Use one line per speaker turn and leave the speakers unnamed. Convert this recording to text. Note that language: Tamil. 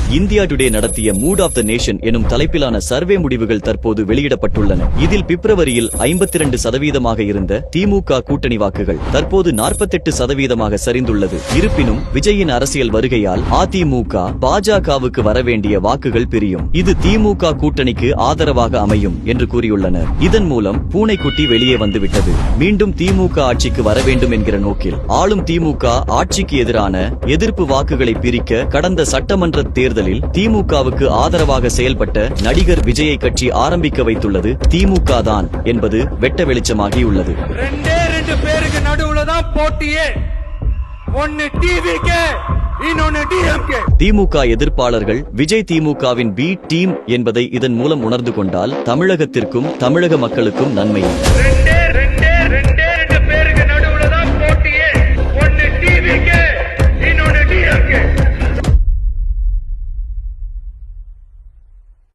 இந்தியா டுடே நடத்திய மூட் ஆஃப் த நேஷன் எனும் தலைப்பிலான சர்வே முடிவுகள் தற்போது வெளியிடப்பட்டுள்ளன. இதில் பிப்ரவரியில் 52% இருந்த திமுக கூட்டணி வாக்குகள் தற்போது 48% சரிந்துள்ளது. இருப்பினும் விஜயின் அரசியல் வருகையால் அதிமுக பாஜகவுக்கு வரவேண்டிய வாக்குகள் பிரியும். இது திமுக கூட்டணிக்கு ஆதரவாக அமையும் என்று கூறியுள்ளனர். இதன் மூலம் பூனைக்குட்டி வெளியே வந்துவிட்டது. மீண்டும் திமுக ஆட்சிக்கு வர வேண்டும் என்கிற நோக்கில் ஆளும் திமுக ஆட்சிக்கு எதிரான எதிர்ப்பு வாக்குகளை பிரிக்க கடந்த சட்டமன்ற தேர்தலில் திமுகவுக்கு ஆதரவாக செயல்பட்ட நடிகர் விஜயை கட்சி ஆரம்பிக்க வைத்துள்ளது திமுக தான் என்பது வெட்ட வெளிச்சமாகியுள்ளது.
ரெண்டு பேருக்கு நடுவுல தான் போட்டியே. ஒன்னு டிவிகே, இன்னொன்னு டிஎம்கே.
திமுக எதிர்ப்பாளர்கள் விஜய் திமுகவின் பி டீம் என்பதை இதன் மூலம் உணர்ந்து கொண்டால் தமிழகத்திற்கும் தமிழக மக்களுக்கும் நன்மை.